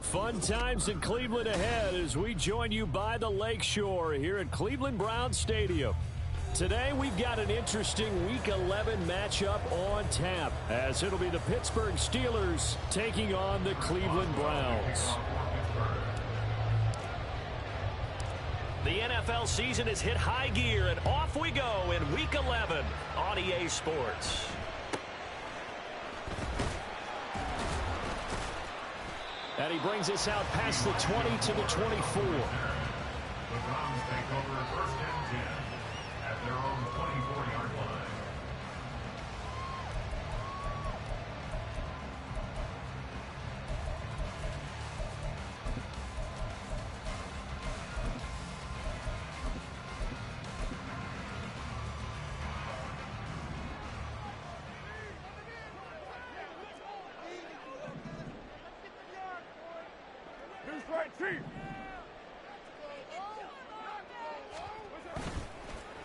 Fun times in Cleveland ahead as we join you by the Lakeshore here at Cleveland Browns Stadium. Today we've got an interesting Week 11 matchup on tap as it'll be the Pittsburgh Steelers taking on the Cleveland Browns. The NFL season has hit high gear and off we go in Week 11 on EA Sports. And he brings us out past the 20 to the 24. The Browns take over first and 10 at their own 24-yard line.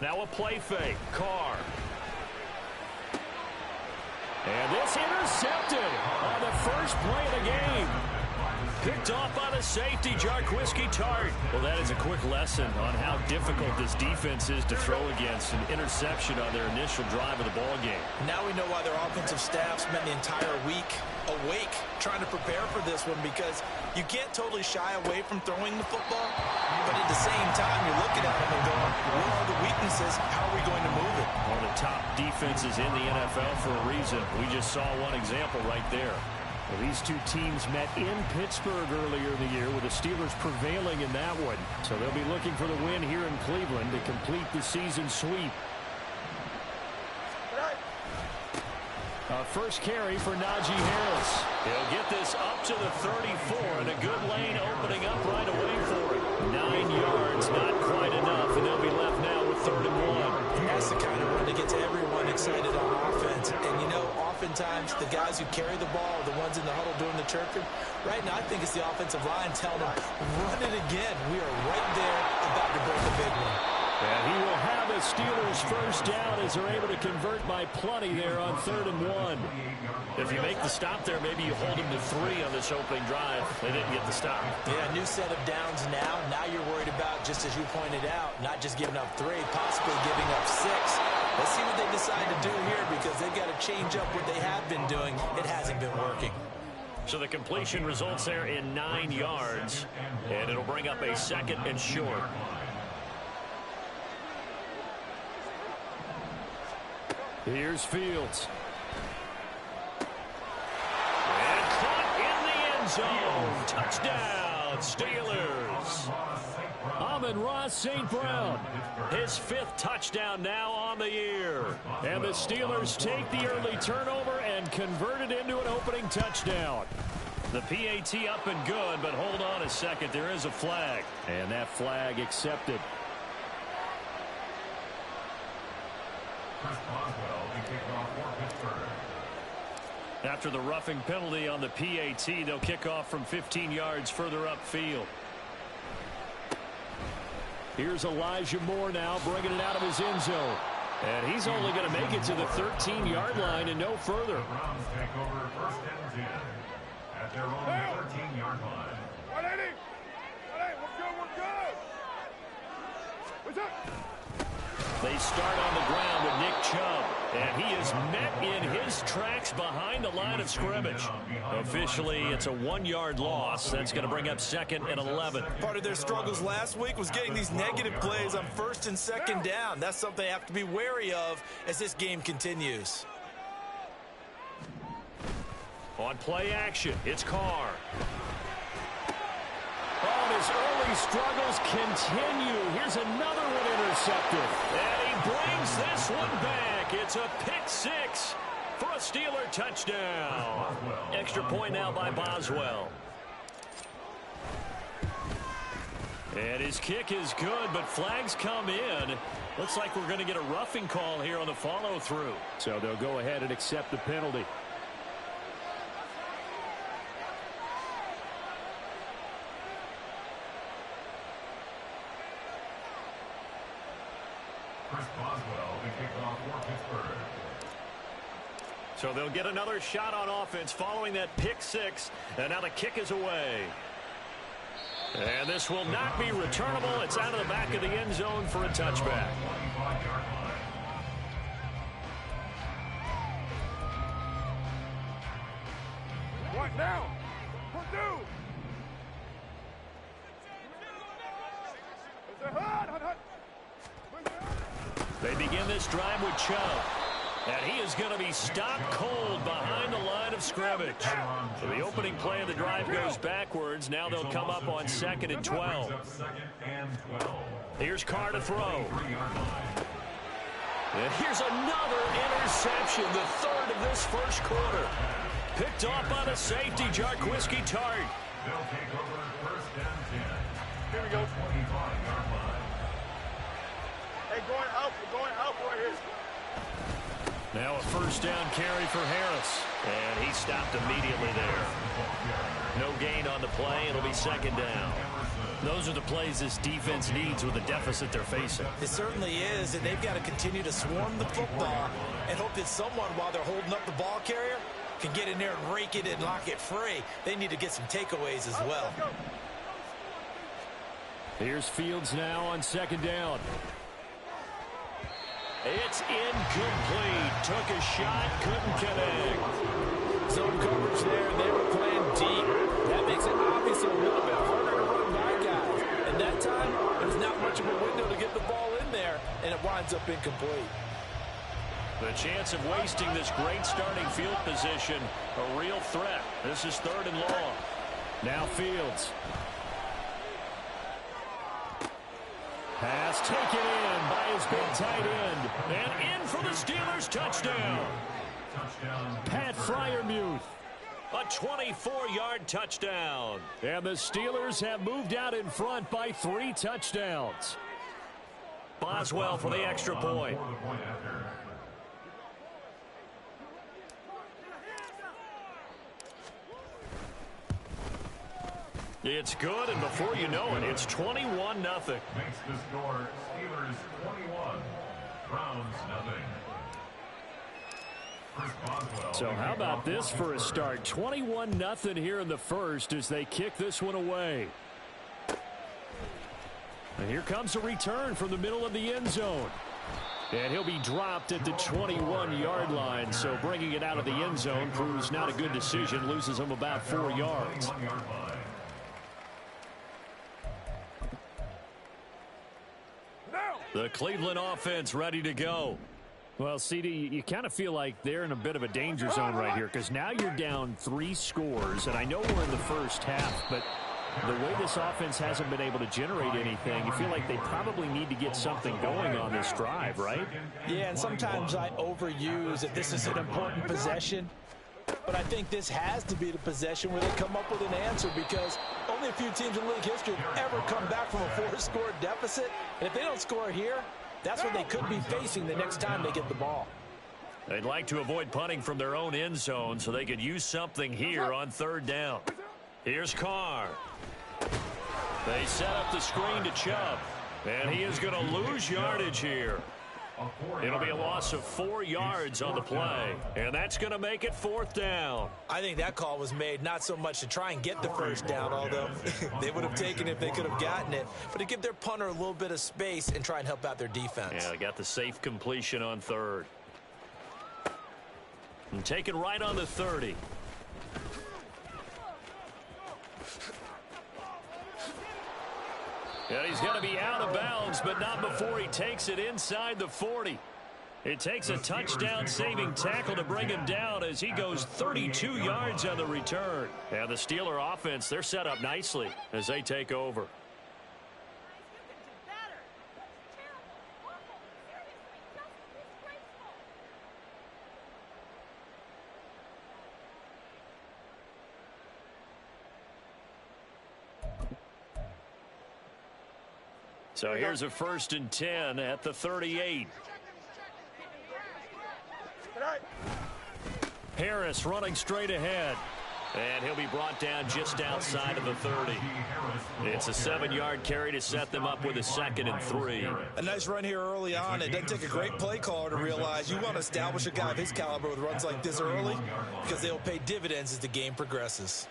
Now a play fake. Carr. And this intercepted on the first play of the game. Picked off by the safety, Jarquiski Tart. Well, that is a quick lesson on how difficult this defense is to throw against. An interception on their initial drive of the ball game. Now we know why their offensive staff spent the entire week awake trying to prepare for this one, because you can't totally shy away from throwing the football, but at the same time you're looking at them and going, what are the weaknesses? How are we going to move it? One of the top defenses in the NFL for a reason. We just saw one example right there. Well, these two teams met in Pittsburgh earlier in the year with the Steelers prevailing in that one. So they'll be looking for the win here in Cleveland to complete the season sweep. First carry for Najee Harris. He'll get this up to the 34, and a good lane opening up right away for him. 9 yards, not quite enough, and they'll be left now with 3rd and 1. That's the kind of run that gets everyone excited on offense. And, you know, oftentimes the guys who carry the ball are the ones in the huddle doing the chirping. Right now, I think it's the offensive line telling them, run it again. We are right there about to break a big one. And he will have the Steelers first down as they're able to convert by plenty there on 3rd and 1. If you make the stop there, maybe you hold them to 3 on this opening drive. They didn't get the stop. Yeah, new set of downs now. Now you're worried about, just as you pointed out, not just giving up 3, possibly giving up 6. Let's see what they decide to do here, because they've got to change up what they have been doing. It hasn't been working. So the completion results there in 9 yards, and it'll bring up a 2nd and short. Here's Fields. And caught in the end zone. Touchdown, Steelers. Amon-Ra St. Brown. His 5th touchdown now on the year. And the Steelers take the early turnover and convert it into an opening touchdown. The PAT up and good, but hold on a second. There is a flag. And that flag accepted. After the roughing penalty on the PAT, they'll kick off from 15 yards further upfield. Here's Elijah Moore now bringing it out of his end zone. And he's only going to make it to the 13-yard line and no further. The Browns take over first and 10 at their own 13-yard line. 180! 180! We're good! What's up? They start on the ground with Nick Chubb, and he is met in his tracks behind the line of scrimmage. Officially, it's a 1-yard loss. That's going to bring up 2nd and 11. Part of their struggles last week was getting these negative plays on 1st and 2nd down. That's something they have to be wary of as this game continues. On play action, it's Carr. Oh, his early struggles continue. Here's another one intercepted. And he brings this one back. It's a pick 6 for a Steeler touchdown. Extra point now by Boswell. And his kick is good, but flags come in. Looks like we're going to get a roughing call here on the follow-through. So they'll go ahead and accept the penalty. Chris Boswell, the kickoff for Pittsburgh. So they'll get another shot on offense following that pick six. And now the kick is away. And this will not be returnable. It's out of the back of the end zone for a touchback. What now? They begin this drive with Chubb. And he is going to be stopped cold behind the line of scrimmage. So the opening play of the drive goes backwards. Now they'll come up on 2nd and 12. Here's Carr to throw. And here's another interception, the third of this first quarter. Picked off by the safety, Jarquiski Tart. They'll take over first and 10. Here we go. 25-yard line. Hey, we're going out right here. Now a first down carry for Harris. And he stopped immediately there. No gain on the play. It'll be 2nd down. Those are the plays this defense needs with the deficit they're facing. It certainly is, and they've got to continue to swarm the football and hope that someone, while they're holding up the ball carrier, can get in there and rake it and lock it free. They need to get some takeaways as well. Here's Fields now on 2nd down. It's incomplete. Took a shot, couldn't connect. Zone coverage there, and they were playing deep. That makes it obviously a little bit harder to run by guys. And that time, there's not much of a window to get the ball in there, and it winds up incomplete. The chance of wasting this great starting field position, a real threat. This is 3rd and long. Now Fields. Pass taken in by his big tight end. And in for the Steelers touchdown. Pat Freiermuth. A 24-yard touchdown. And the Steelers have moved out in front by 3 touchdowns. Boswell for the extra point. It's good, and before you know it, it's 21-0. Makes the score Steelers 21, Browns nothing. So how about this for a start? 21-0 here in the first as they kick this one away. And here comes a return from the middle of the end zone. And he'll be dropped at the 21-yard line. So bringing it out of the end zone proves not a good decision. Loses him about 4 yards. The Cleveland offense ready to go. Well, CD, you kind of feel like they're in a bit of a danger zone right here because now you're down 3 scores, and I know we're in the first half, but the way this offense hasn't been able to generate anything, you feel like they probably need to get something going on this drive, right? Yeah, and sometimes I overuse that this is an important possession. But I think this has to be the possession where they come up with an answer because only a few teams in league history have ever come back from a 4-score deficit. And if they don't score here, that's what they could be facing the next time they get the ball. They'd like to avoid punting from their own end zone so they could use something here on 3rd down. Here's Carr. They set up the screen to Chubb. And he is going to lose yardage here. It'll be a loss of 4 yards on the play. And that's going to make it 4th down. I think that call was made not so much to try and get the first down, although they would have taken it if they could have gotten it, but to give their punter a little bit of space and try and help out their defense. Yeah, they got the safe completion on 3rd. And taken right on the 30. And he's going to be out of bounds, but not before he takes it inside the 40. It takes a touchdown-saving tackle to bring him down as he goes 32 yards on the return. And the Steeler offense, they're set up nicely as they take over. So here's a 1st and 10 at the 38. Harris running straight ahead. And he'll be brought down just outside of the 30. It's a 7-yard carry to set them up with a 2nd and 3. A nice run here early on. It doesn't take a great play caller to realize you want to establish a guy of his caliber with runs like this early because they'll pay dividends as the game progresses.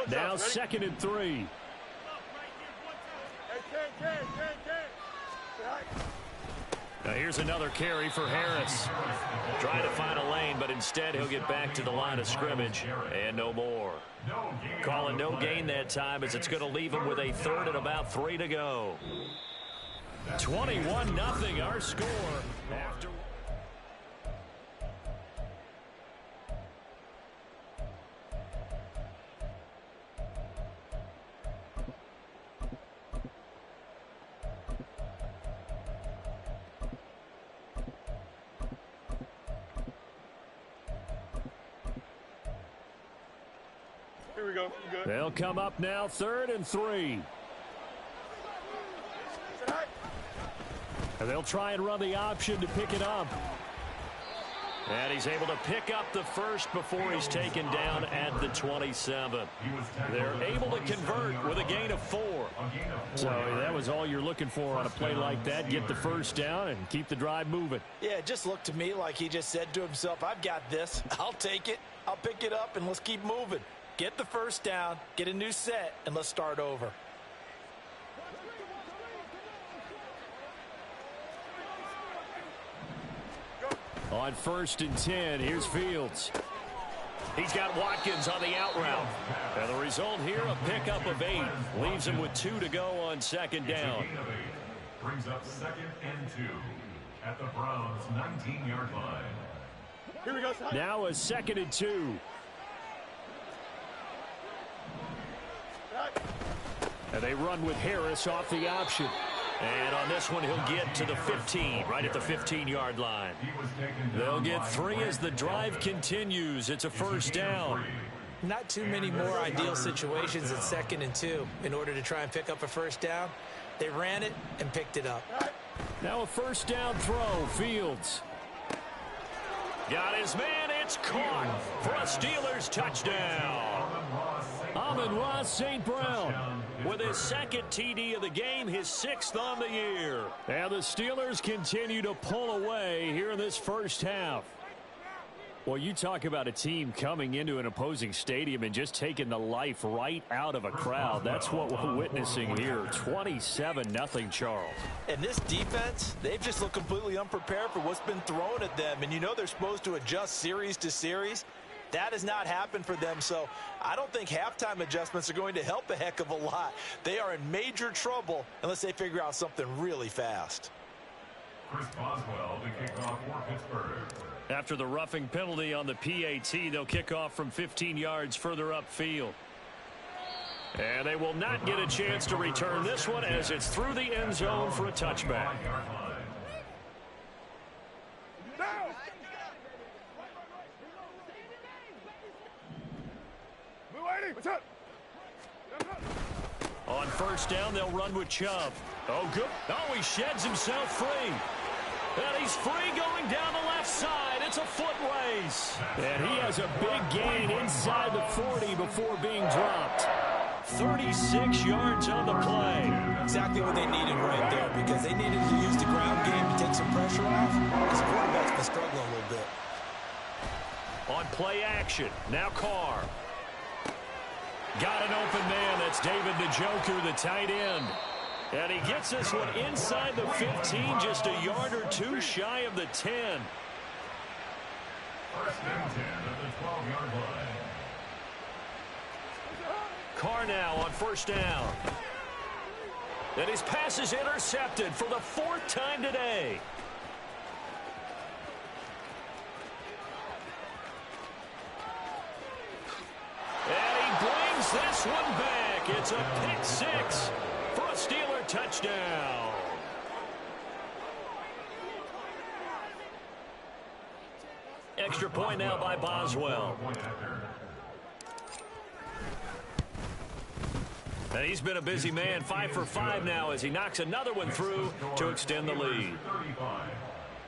Now 2nd and 3. Now here's another carry for Harris. Trying to find a lane, but instead he'll get back to the line of scrimmage and no more. Calling no gain that time as it's going to leave him with a 3rd and about 3 to go. 21-0 our score. After Here we go. Good. They'll come up now 3rd and 3. And they'll try and run the option to pick it up. And he's able to pick up the first before he's taken down at the 27. They're able to convert with a gain of 4. So that was all you're looking for on a play like that. Get the first down and keep the drive moving. Yeah, it just looked to me like he just said to himself, I've got this. I'll take it. I'll pick it up, and let's keep moving. Get the first down, get a new set, and let's start over. On 1st and 10, here's Fields. He's got Watkins on the out route. And the result here, a pickup of 8. Leaves him with 2 to go on 2nd down. Brings up 2nd and 2 at the Browns' 19-yard line. Here we go. Now a 2nd and 2. And they run with Harris off the option. And on this one, he'll get to the 15, right at the 15-yard line. They'll get 3 as the drive continues. It's a 1st down. Not too many more ideal situations at 2nd and 2 in order to try and pick up a 1st down. They ran it and picked it up. Now a 1st down throw. Fields. Got his man. It's caught for a Steelers touchdown. Amon-Ra St. Brown with his 2nd TD of the game, his 6th on the year. And the Steelers continue to pull away here in this first half. Well, you talk about a team coming into an opposing stadium and just taking the life right out of a crowd. That's what we're witnessing here. 27-0, Charles. And this defense, they've just looked completely unprepared for what's been thrown at them. And you know they're supposed to adjust series to series. That has not happened for them, so I don't think halftime adjustments are going to help a heck of a lot. They are in major trouble unless they figure out something really fast. Chris Boswell to kick off for Pittsburgh. After the roughing penalty on the PAT, they'll kick off from 15 yards further upfield. And they will not get a chance to return this one as it's through the end zone for a touchback. On 1st down, they'll run with Chubb. Oh, good. Oh, he sheds himself free. And he's free going down the left side. It's a foot race. And he has a big gain inside the 40 before being dropped. 36 yards on the play. Exactly what they needed right there because they needed to use the ground game to take some pressure off because the quarterback's been struggling a little bit. On play action, now Carr. Got an open man. That's David Njoku, the tight end. And he gets this one inside the 15, just a yard or 2 shy of the 10. 1st and 10 at the 12-yard line. Carr now on 1st down. And his pass is intercepted for the 4th time today. And he brings this one back. It's a pick 6 for a Steeler touchdown. Extra point now by Boswell. And he's been a busy man, 5 for 5 now as he knocks another one through to extend the lead. 35.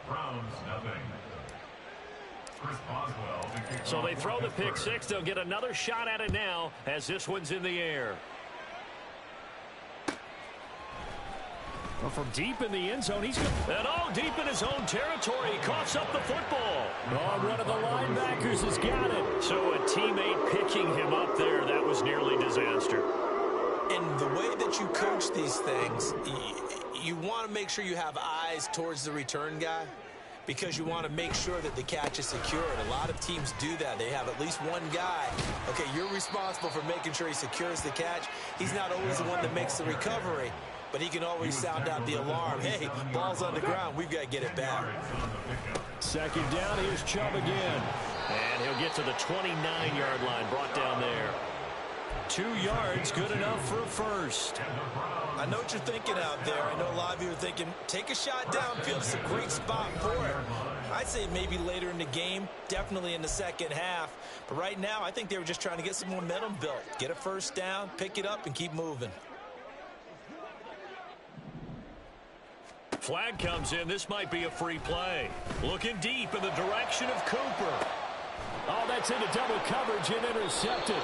Browns, nothing. Chris Boswell. So they throw the pick six. They'll get another shot at it now as this one's in the air. Well, from deep in the end zone, he's good. And deep in his own territory. He coughs up the football. One of the linebackers has got it. So a teammate picking him up there, that was nearly disaster. And the way that you coach these things, you want to make sure you have eyes towards the return guy because you want to make sure that the catch is secured. A lot of teams do that. They have at least one guy. Okay, you're responsible for making sure he secures the catch. He's not always the one that makes the recovery, but he can always sound out the alarm. Hey, ball's on the ground. We've got to get it back. Second down, here's Chubb again. And he'll get to the 29-yard line, brought down there. 2 yards, good enough for a first. I know what you're thinking out there. I know a lot of you are thinking, take a shot downfield. It's a great spot for it. I'd say maybe later in the game, definitely in the second half. But right now, I think they were just trying to get some momentum built. Get a first down, pick it up, and keep moving. Flag comes in. This might be a free play. Looking deep in the direction of Cooper. Oh, that's into double coverage and intercepted.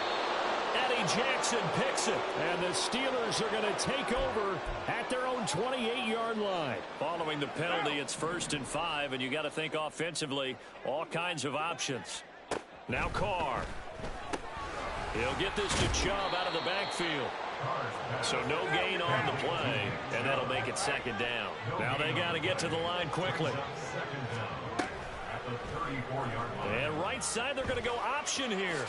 Eddie Jackson picks it. And the Steelers are going to take over at their own 28-yard line. Following the penalty, it's 1st and 5, and you got to think offensively, all kinds of options. Now Carr. He'll get this to Chubb out of the backfield. So no gain on the play, and that'll make it 2nd down. Now they got to get to the line quickly. And right side, they're going to go option here.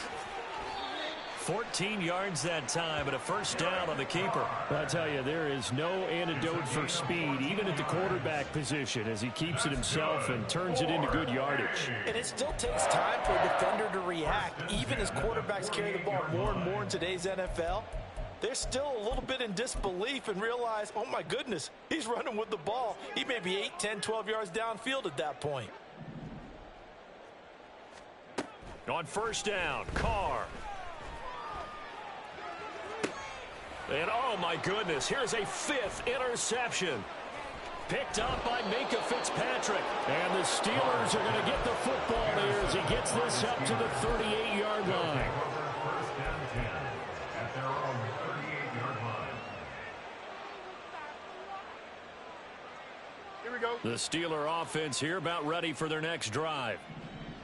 14 yards that time, but a first down on the keeper. I tell you, there is no antidote for speed, even at the quarterback position, as he keeps it himself and turns it into good yardage. And it still takes time for a defender to react. Even as quarterbacks carry the ball more and more in today's NFL, they're still a little bit in disbelief and realize, oh my goodness, he's running with the ball. He may be 8, 10, 12 yards downfield at that point. On first down, Carr. And oh my goodness, here's a 5th interception. Picked up by Minka Fitzpatrick. And the Steelers are going to get the football there as he gets this up to the 38-yard line. First and 10 at their own 38-yard line. Here we go. The Steeler offense here about ready for their next drive.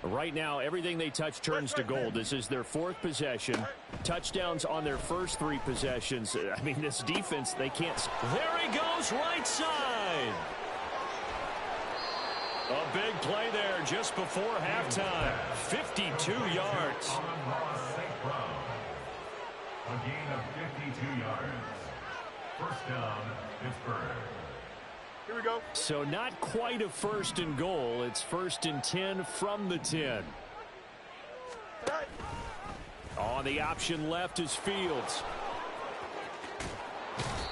Right now, everything they touch turns to gold. This is their 4th possession. Touchdowns on their first 3 possessions. I mean, this defense, they can't. There he goes, right side. A big play there just before halftime. 52 yards. A gain of 52 yards. First down, Pittsburgh. Here we go. So not quite a 1st and goal. It's 1st and 10 from the 10. On the option left is Fields.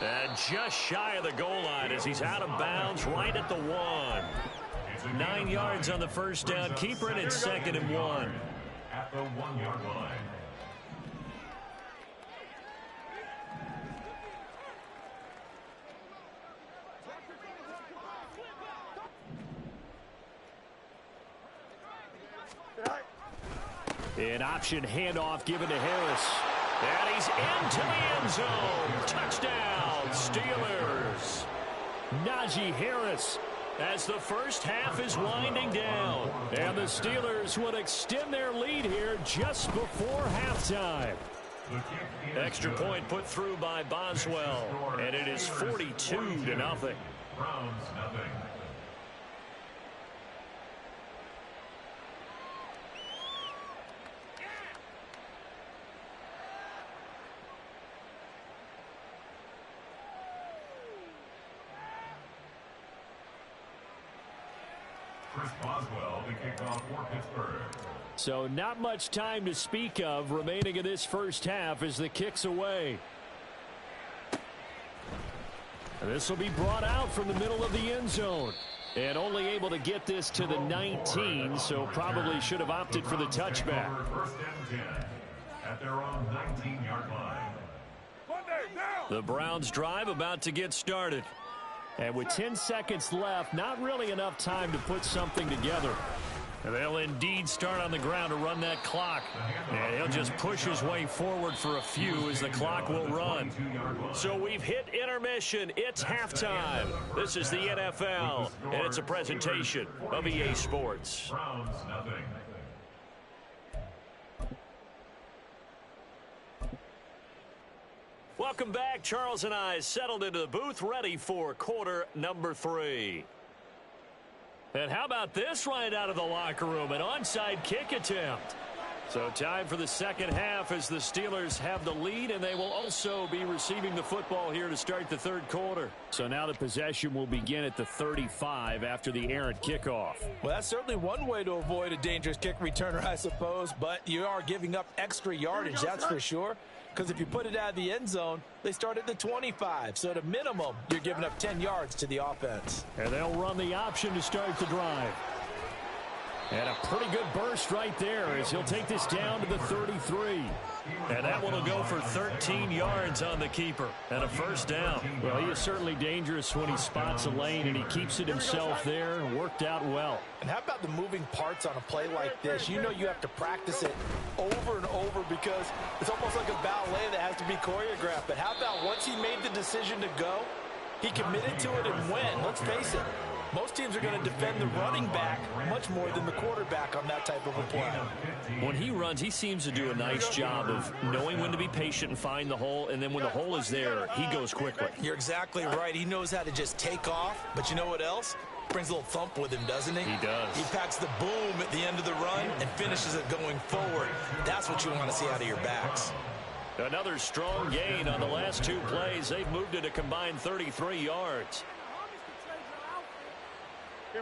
And just shy of the goal line as he's out of bounds right at the 1. 9 yards on the first down. Keeper it at 2nd and 1. At the 1-yard line. An option handoff given to Harris. And he's into the end zone. Touchdown, Steelers. Najee Harris. As the first half is winding down. And the Steelers will extend their lead here just before halftime. Extra point put through by Boswell. And it is 42-0. Browns, nothing. Chris Boswell, the kickoff for Pittsburgh. So not much time to speak of remaining in this first half as the kick's away. And this will be brought out from the middle of the end zone. And only able to get this to the 19, so probably should have opted for the touchback. First and 10 at their own 19-yard line. The Browns drive about to get started. And with 10 seconds left, not really enough time to put something together. They'll indeed start on the ground to run that clock. And he'll just push his way forward for a few as the clock will run. So we've hit intermission. It's halftime. This is the NFL, and it's a presentation of EA Sports. Welcome back. Charles and I settled into the booth, ready for quarter number 3. And how about this right out of the locker room? An onside kick attempt. So time for the second half as the Steelers have the lead, and they will also be receiving the football here to start the third quarter. So now the possession will begin at the 35 after the errant kickoff. Well, that's certainly one way to avoid a dangerous kick returner, I suppose, but you are giving up extra yardage, that's for sure. Because if you put it out of the end zone, they start at the 25. So at a minimum, you're giving up 10 yards to the offense. And they'll run the option to start the drive. And a pretty good burst right there as he'll take this down to the 33. And that one will go for 13 yards on the keeper and a first down. Well, he is certainly dangerous when he spots a lane, and he keeps it himself there and worked out well. And how about the moving parts on a play like this? You know you have to practice it over and over because it's almost like a ballet that has to be choreographed. But how about once he made the decision to go, he committed to it and went. Let's face it. Most teams are going to defend the running back much more than the quarterback on that type of a play. When he runs, he seems to do a nice job of knowing when to be patient and find the hole, and then when the hole is there, he goes quickly. You're exactly right. He knows how to just take off, but you know what else? Brings a little thump with him, doesn't he? He does. He packs the boom at the end of the run and finishes it going forward. That's what you want to see out of your backs. Another strong gain on the last two plays. They've moved it a combined 33 yards.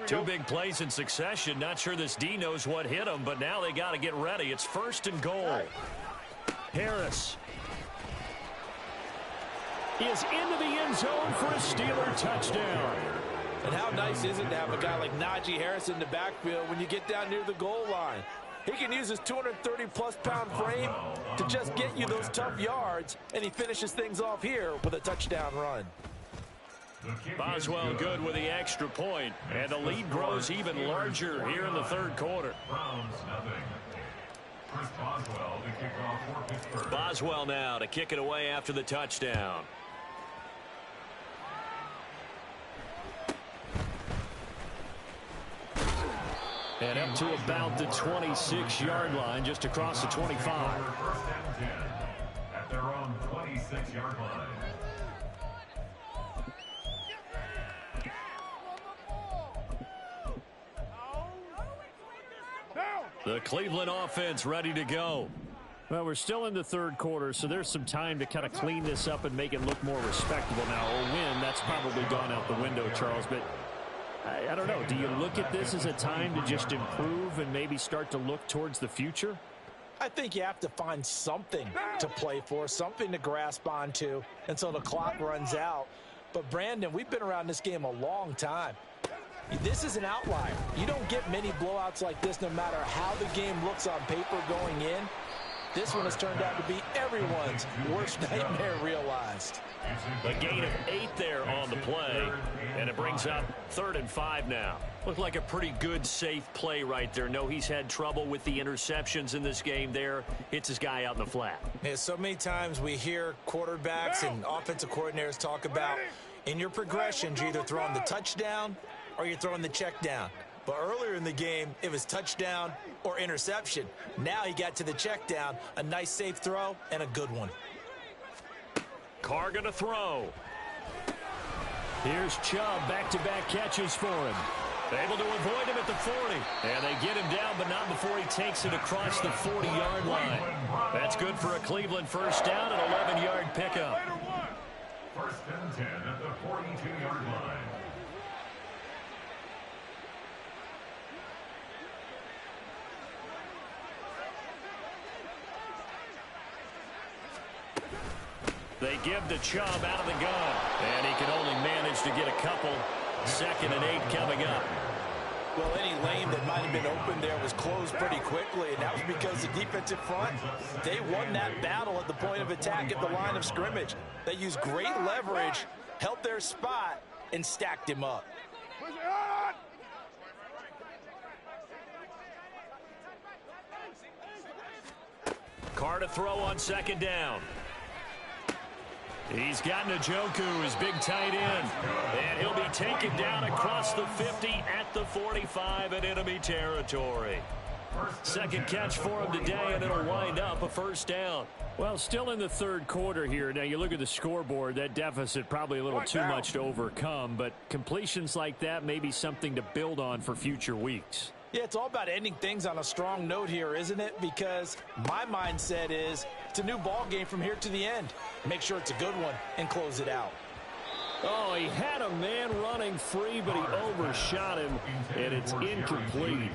Two big plays in succession. Not sure this D knows what hit him, but now they got to get ready. It's first and goal. Harris is into the end zone for a Steeler touchdown. And how nice is it to have a guy like Najee Harris in the backfield when you get down near the goal line? He can use his 230-plus pound frame to just get you those tough yards, and he finishes things off here with a touchdown run. Boswell good with the extra point, and the lead grows even larger here in the third quarter. Boswell now to kick it away after the touchdown. And up to about the 26-yard line, just across the 25. At their own 26-yard line. The Cleveland offense ready to go. Well, we're still in the third quarter, so there's some time to kind of clean this up and make it look more respectable now. Or win, that's probably gone out the window, Charles. But I don't know. Do you look at this as a time to just improve and maybe start to look towards the future? I think you have to find something to play for, something to grasp onto until the clock runs out. But, Brandon, we've been around this game a long time. This is an outlier. You don't get many blowouts like this no matter how the game looks on paper going in. This one has turned out to be everyone's worst nightmare realized. A gain of 8 there on the play, and it brings up 3rd and 5 now. Looked like a pretty good, safe play right there. No, he's had trouble with the interceptions in this game there. Hits his guy out in the flat. Yeah, so many times we hear quarterbacks and offensive coordinators talk about in your progressions, you're either throwing the touchdown or you're throwing the check down. But earlier in the game, it was touchdown or interception. Now he got to the check down, a nice safe throw, and a good one. Carr gonna throw. Here's Chubb, back-to-back catches for him. Able to avoid him at the 40. And they get him down, but not before he takes it across the 40-yard line. That's good for a Cleveland first down, an 11-yard pickup. First and 10 at the 42-yard line. They give to Chubb out of the gun. And he can only manage to get a couple. 2nd and 8 coming up. Well, any lane that might have been open there was closed pretty quickly, and that was because the defensive front, they won that battle at the point of attack at the line of scrimmage. They used great leverage, held their spot, and stacked him up. Carr to throw on second down. He's got Njoku, his big tight end. And he'll be taken down across the 50 at the 45 in enemy territory. Second catch for him today, and it'll wind up a first down. Well, still in the third quarter here. Now, you look at the scoreboard, that deficit probably a little too much to overcome, but completions like that may be something to build on for future weeks. Yeah, it's all about ending things on a strong note here, isn't it? Because my mindset is it's a new ball game from here to the end. Make sure it's a good one and close it out. Oh, he had a man running free, but he overshot him, and it's incomplete.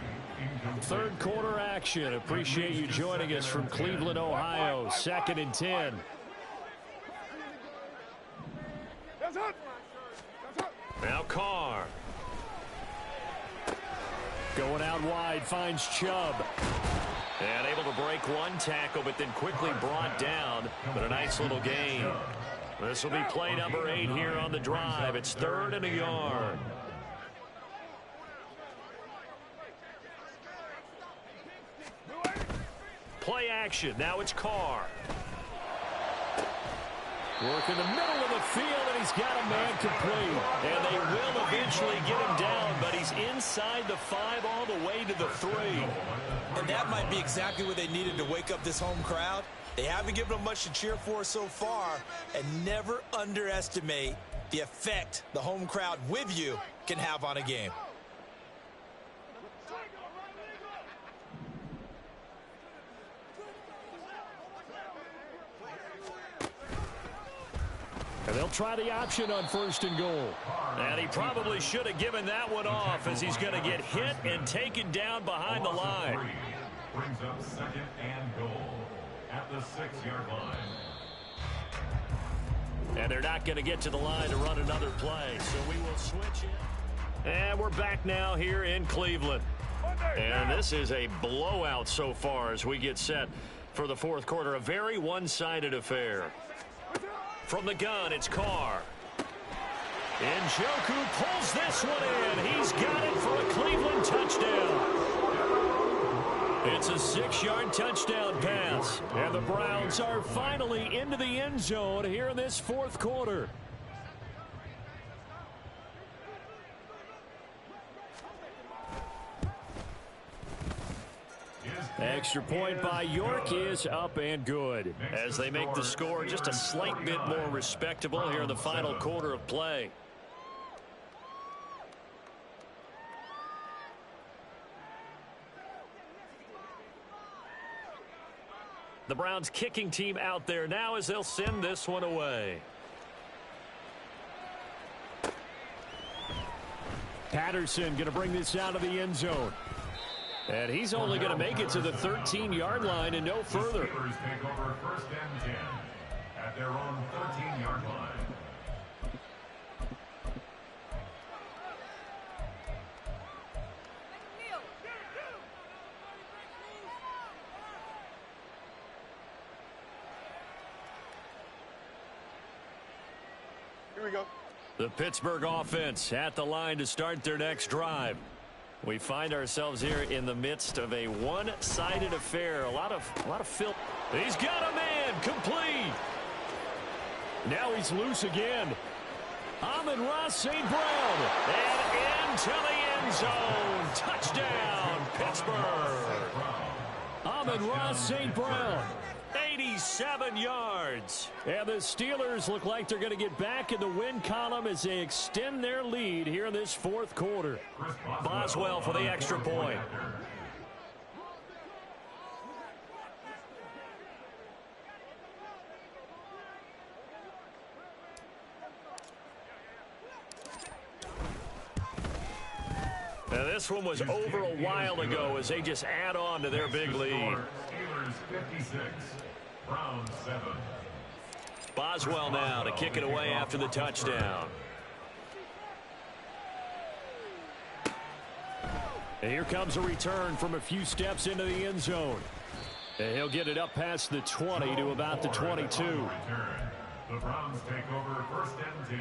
Third quarter action. Appreciate you joining us from Cleveland, Ohio. 2nd and 10. Now Carr. Going out wide, finds Chubb. And able to break one tackle, but then quickly brought down. But a nice little gain. This will be play number 8 here on the drive. It's 3rd and a yard. Play action. Now it's Carr. Work in the middle of the field, and he's got a man complete. And they will eventually get him down, but he's inside the 5 all the way to the 3. And that might be exactly what they needed to wake up this home crowd. They haven't given them much to cheer for so far, and never underestimate the effect the home crowd with you can have on a game. And they'll try the option on 1st and goal. And he probably should have given that one off, as he's going to get hit and taken down behind the line. Brings up 2nd and goal at the 6-yard line. And they're not going to get to the line to run another play, so we will switch it. And we're back now here in Cleveland. And this is a blowout so far as we get set for the 4th quarter. A very one-sided affair. From the gun, it's Carr. Njoku pulls this one in. He's got it for a Cleveland touchdown. It's a 6-yard touchdown pass. And the Browns are finally into the end zone here in this 4th quarter. Extra point by York is up and good. As they make the score just a slight bit more respectable here in the final quarter of play. The Browns kicking team out there now as they'll send this one away. Patterson going to bring this out of the end zone. And he's only going to make it to the 13-yard line and no further. Take over 1st and 10 at their own 13-yard line. Here we go. The Pittsburgh offense at the line to start their next drive. We find ourselves here in the midst of a one-sided affair. A lot of fill. He's got a man complete. Now he's loose again. Amon-Ra St. Brown. And into the end zone. Touchdown, Pittsburgh. Amon-Ra St. Brown. 87 yards. And the Steelers look like they're going to get back in the win column as they extend their lead here in this 4th quarter. Boswell for the extra point. Now this one was over a while ago as they just add on to their big lead. Steelers 56, Browns 7. Boswell now to kick it away after the touchdown. And here comes a return from a few steps into the end zone. And he'll get it up past the 20 to about the 22. The Browns take over 1st and 10.